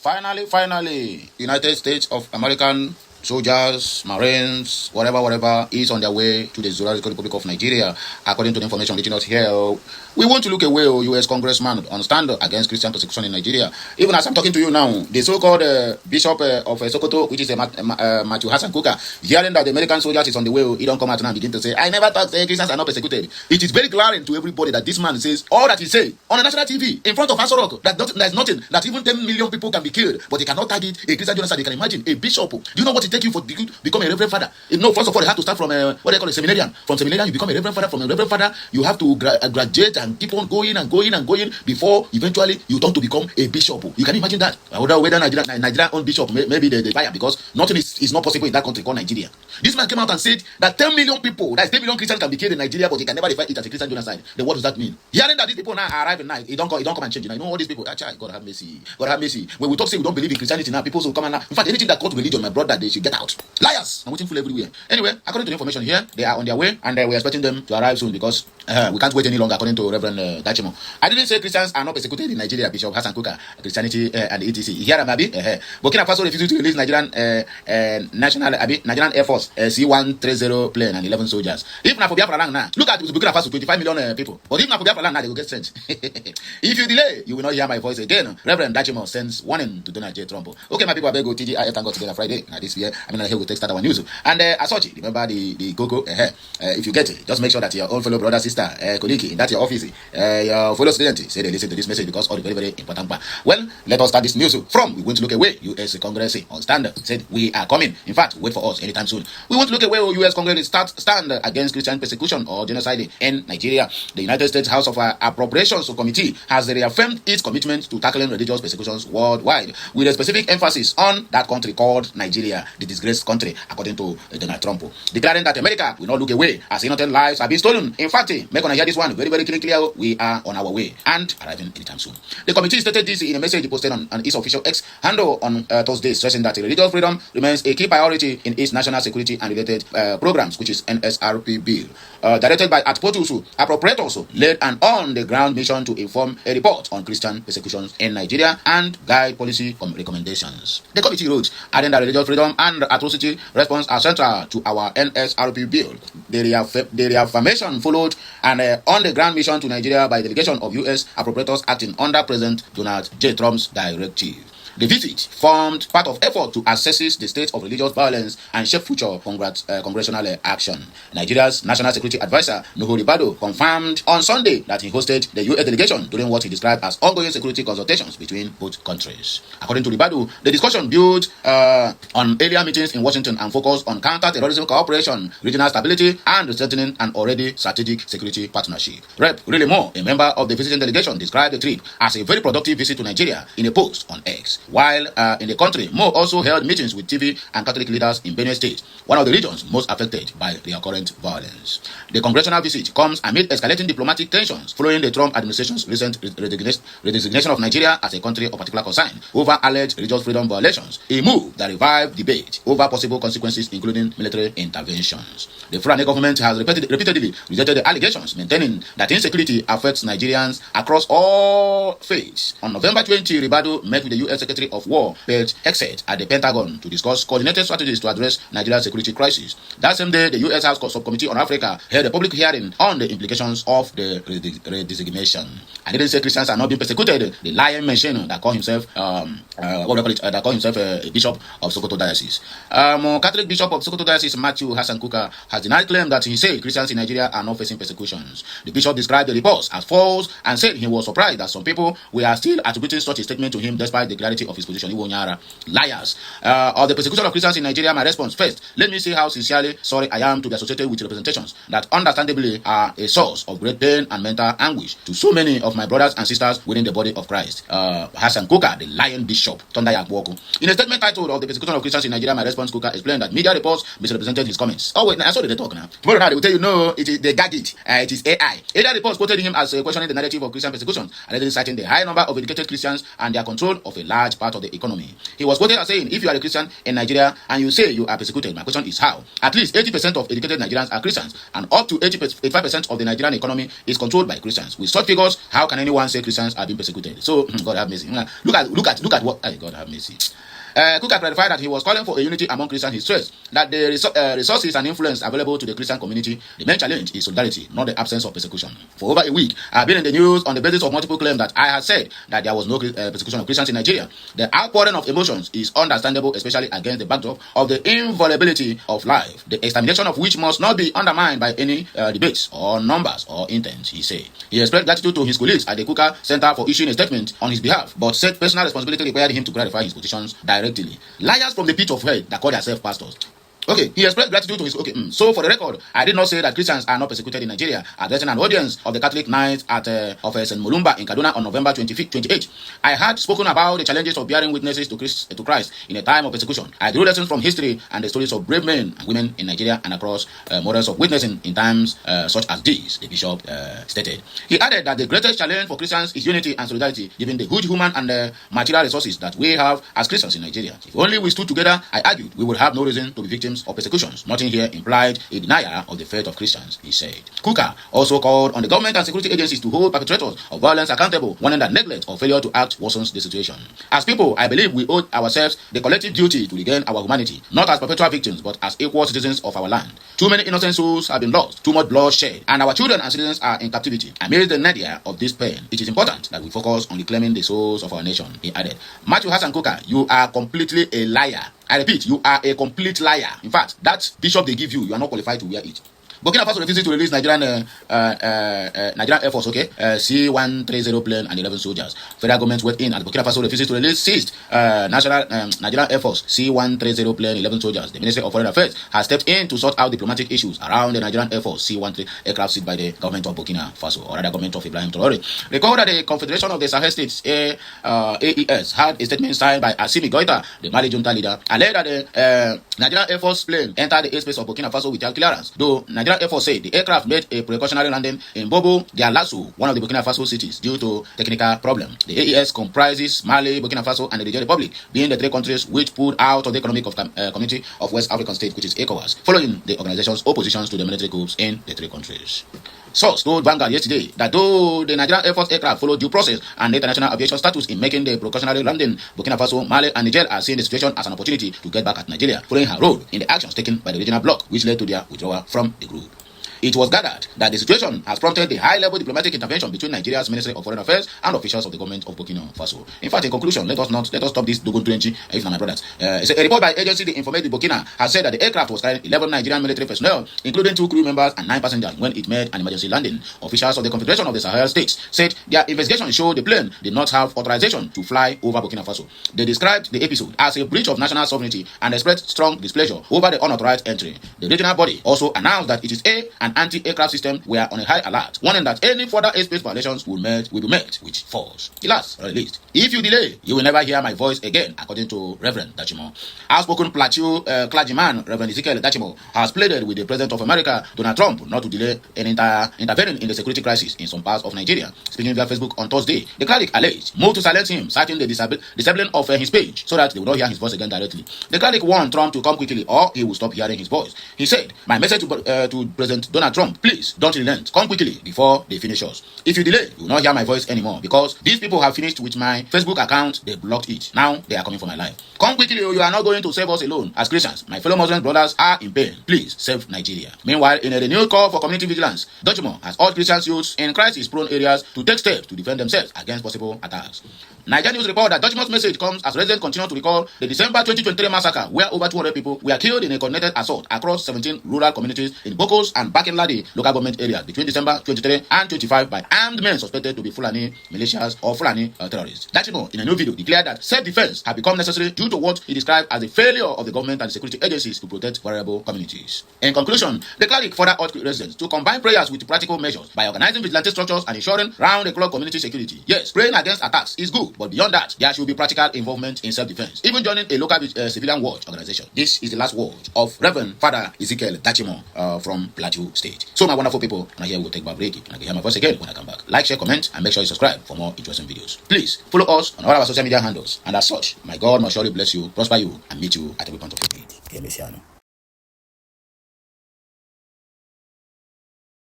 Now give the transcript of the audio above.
Finally, United States of American soldiers, Marines, whatever, is on their way to the Zoological Republic of Nigeria, according to the information reaching us here. We want to look away, U.S. Congressman, on stand against Christian persecution in Nigeria. Even as I'm talking to you now, the so-called Bishop of Sokoto, which is Matthew Hassan Kuka, hearing that the American soldiers is on the way, he don't come out now and begin to say, I never thought Christians are not persecuted. It is very glaring to everybody that this man says all that he say on a national TV in front of Asorok, that there's nothing, that even 10 million people can be killed, but he cannot target a Christian genocide. You can imagine a bishop. Do you know what it takes you for become a reverend father? No, first of all, you have to start from what they call a seminarian. From seminarian, you become a reverend father. From a reverend father, you have to graduate and keep on going before eventually you turn to become a bishop. You can imagine that. Whether Nigeria own bishop, maybe they fire, because nothing is not possible in that country called Nigeria. This man came out and said that 10 million people, that 10 million Christians can be killed in Nigeria, but he can never define it as a Christian genocide. Then what does that mean? Hearing that these people now arrive at night, he don't come and change it. You know all these people, God have mercy. God have mercy. When we talk, say we don't believe in Christianity now, people will come and now. In fact, anything that calls religion, my brother, they should get out. Liars! I'm waiting for everywhere. Anyway, according to the information here, they are on their way, and we're expecting them to arrive soon, because we can't wait any longer, according to Reverend Dachimo. I didn't say Christians are not persecuted in Nigeria, Bishop Hassan Kuka, Christianity and the etc. Here I'm Abi. Burkina Faso refuses to release Nigerian Air Force C-130 plane and 11 soldiers. If not for Biafra land now, look at Burkina Faso, 25 million people. But if not for Biafra land now, they will get sent. If you delay, you will not hear my voice again. Reverend Dachimo sends warning to Donald J. Trump. Okay, my people, I beg you, TGIF thank God together Friday. Now this year, here we take start our news. And as such, remember the Gogo. If you get it, just make sure that your own fellow brother, sister, colleague, that's your office, your fellow student, say they listen to this message, because all the very, very important part. Well, let us start this news from. We want to look away. U.S. Congress on stand said we are coming. In fact, wait for us anytime soon. We want to look away. U.S. Congress stand against Christian persecution or genocide in Nigeria. The United States House of Appropriations Committee has reaffirmed its commitment to tackling religious persecutions worldwide, with a specific emphasis on that country called Nigeria, the disgraced country, according to Donald Trump, declaring that America will not look away as innocent lives have been stolen. In fact, make gonna hear this one very, very clear. We are on our way and arriving anytime soon. The committee stated this in a message posted on its official X handle on Thursday, stressing that religious freedom remains a key priority in its national security and related programs, which is NSRP bill. Directed by Atpotusu, appropriators led an on-the-ground mission to inform a report on Christian persecutions in Nigeria and guide policy recommendations. The committee wrote, adding that religious freedom and atrocity response are central to our NSRP bill. The reaffirmation followed an on-the-ground mission to Nigeria by delegation of U.S. appropriators acting under President Donald J. Trump's directive. The visit formed part of effort to assess the state of religious violence and shape future congressional action. Nigeria's National Security Advisor, Nuhu Ribadu, confirmed on Sunday that he hosted the U.S. delegation during what he described as ongoing security consultations between both countries. According to Ribadu, the discussion built on earlier meetings in Washington and focused on counter-terrorism cooperation, regional stability, and strengthening an already strategic security partnership. Rep. Really Moore, a member of the visiting delegation, described the trip as a very productive visit to Nigeria in a post on X. While in the country, Moore also held meetings with TV and Catholic leaders in Benue State, one of the regions most affected by the current violence. The congressional visit comes amid escalating diplomatic tensions following the Trump administration's recent resignation of Nigeria as a country of particular concern over alleged religious freedom violations, a move that revived debate over possible consequences, including military interventions. The Fulani government has repeatedly rejected the allegations, maintaining that insecurity affects Nigerians across all faiths. On November 20, Ribadu met with the U.S. Secretary of War, Pete Hegseth, at the Pentagon to discuss coordinated strategies to address Nigeria's security crisis. That same day, the U.S. House Subcommittee on Africa held a public hearing on the implications of the redesignation. I didn't say Christians are not being persecuted. The lion mentioned that called himself a bishop of Sokoto Diocese. Catholic Bishop of Sokoto Diocese, Matthew Hassan Kuka, has denied claim that he said Christians in Nigeria are not facing persecutions. The bishop described the reports as false and said he was surprised that some people were still attributing such a statement to him despite the clarity of his position. Liars. Of the persecution of Christians in Nigeria, my response first, let me say how sincerely sorry I am to be associated with representations that understandably are a source of great pain and mental anguish to so many of my brothers and sisters within the body of Christ. Hassan Kuka, the Lion Bishop, Tonda Yakwoku. In a statement titled of the persecution of Christians in Nigeria, my response, Kuka explained that media reports misrepresented his comments. Oh wait, I saw they talk now. Tomorrow now they will tell you no, they gag it. It is AI. Media reports quoted him as questioning the narrative of Christian persecution, allegedly citing the high number of educated Christians and their control of a large large part of the economy. He was quoted as saying, if you are a Christian in Nigeria and you say you are persecuted, my question is how? At least 80% of educated Nigerians are Christians, and up to 85% of the Nigerian economy is controlled by Christians. With such figures, how can anyone say Christians are being persecuted? So, God have mercy. Look at what... God have mercy. Kuka clarified that he was calling for a unity among Christians. He stressed that the resources and influence available to the Christian community, the main challenge is solidarity, not the absence of persecution. For over a week, I have been in the news on the basis of multiple claims that I had said that there was no persecution of Christians in Nigeria. The outpouring of emotions is understandable, especially against the backdrop of the inviolability of life, the extermination of which must not be undermined by any debates or numbers or intent, he said. He expressed gratitude to his colleagues at the Kuka Center for issuing a statement on his behalf, but said personal responsibility required him to clarify his positions directly. Liars from the pit of hell that call themselves pastors. Okay, he expressed gratitude to his... So for the record, I did not say that Christians are not persecuted in Nigeria. Addressing an audience of the Catholic Night of St. Mulumba in Kaduna on November 28, I had spoken about the challenges of bearing witnesses to Christ in a time of persecution. I drew lessons from history and the stories of brave men and women in Nigeria and across models of witnessing in times such as these, the bishop stated. He added that the greatest challenge for Christians is unity and solidarity, given the huge human and material resources that we have as Christians in Nigeria. If only we stood together, I argued, we would have no reason to be victims of persecutions. Nothing here implied a denial of the faith of Christians, he said. Kuka also called on the government and security agencies to hold perpetrators of violence accountable, warning that neglect or failure to act worsens the situation. As people, I believe we owe ourselves the collective duty to regain our humanity, not as perpetual victims, but as equal citizens of our land. Too many innocent souls have been lost, too much blood shed, and our children and citizens are in captivity. Amidst the nadir of this pain, it is important that we focus on reclaiming the souls of our nation, he added. Matthew Hassan Kuka, you are completely a liar. I repeat, you are a complete liar. In fact, that bishop they give you, you are not qualified to wear it. Burkina Faso refuses to release Nigerian Air Force, C-130 plane and 11 soldiers. Federal government went in and Burkina Faso refuses to release seized Nigerian Air Force, C-130 plane, 11 soldiers. The Ministry of Foreign Affairs has stepped in to sort out diplomatic issues around the Nigerian Air Force, C-130 aircraft seized by the government of Burkina Faso, or rather government of Ibrahim Traore. Recall that the Confederation of the Sahel States, AES, had a statement signed by Assimi Goïta, the Mali junta leader, alleged that the Nigerian Air Force plane entered the airspace of Burkina Faso without clearance, though Nigerian Air Force said the aircraft made a precautionary landing in Bobo Dioulasso, one of the Burkina Faso cities, due to technical problem. The AES comprises Mali, Burkina Faso, and the Niger Republic, being the three countries which pulled out of the Economic Community of West African States, which is ECOWAS, following the organization's oppositions to the military coups in the three countries. Source told Vanguard yesterday that though the Nigerian Air Force aircraft followed due process and international aviation status in making the precautionary landing, Burkina Faso, Mali, and Niger are seeing the situation as an opportunity to get back at Nigeria, following her role in the actions taken by the regional bloc, which led to their withdrawal from the group. It was gathered that the situation has prompted the high-level diplomatic intervention between Nigeria's Ministry of Foreign Affairs and officials of the government of Burkina Faso. In fact, in conclusion, let us stop this Dogon Twenty, if not my brothers. A report by agency The Informative Burkina has said that the aircraft was carrying 11 Nigerian military personnel, including 2 crew members and 9 passengers, when it made an emergency landing. Officials of the Confederation of the Sahel States said their investigation showed the plane did not have authorization to fly over Burkina Faso. They described the episode as a breach of national sovereignty and expressed strong displeasure over the unauthorized entry. The regional body also announced that it is an anti-aircraft system were on a high alert, warning that any further airspace violations will be met with force. Last but not least, if you delay, you will never hear my voice again, according to Reverend Dachimo. Outspoken Plateau clergyman Reverend Ezekiel Dachimo has pleaded with the President of America, Donald Trump, not to delay intervening in the security crisis in some parts of Nigeria. Speaking via Facebook on Thursday, the cleric alleged moved to silence him, citing the disabling of his page so that they will not hear his voice again directly. The cleric warned Trump to come quickly or he will stop hearing his voice. He said, my message to President Donald Trump, please don't relent. Come quickly before they finish us. If you delay, you will not hear my voice anymore because these people have finished with my Facebook account. They blocked it. Now they are coming for my life. Come quickly or you are not going to save us alone. As Christians, my fellow Muslim brothers are in pain. Please save Nigeria. Meanwhile, in a renewed call for community vigilance, Dutchman has urged Christian youths in crisis-prone areas to take steps to defend themselves against possible attacks. Nigeria News report that Dutchman's message comes as residents continue to recall the December 2023 massacre where over 200 people were killed in a coordinated assault across 17 rural communities in Bokos and Bakinladi local government areas between December 23 and 25 by armed men suspected to be Fulani militias or Fulani terrorists. Dutchman, in a new video, declared that self-defense had become necessary due to what he described as the failure of the government and security agencies to protect vulnerable communities. In conclusion, the cleric further urged residents to combine prayers with practical measures by organizing vigilante structures and ensuring round-the-clock community security. Yes, praying against attacks is good, But beyond that, there should be practical involvement in self-defense, even joining a local civilian watch organization. This is the last word of Reverend Father Ezekiel Dachimo from Plateau State. So my wonderful people, and here we'll take back break. And I can hear my voice again when I come back. Like, share, comment, and make sure you subscribe for more interesting videos. Please follow us on all our social media handles. And as such, my God must surely bless you, prosper you, and meet you at every point of your need.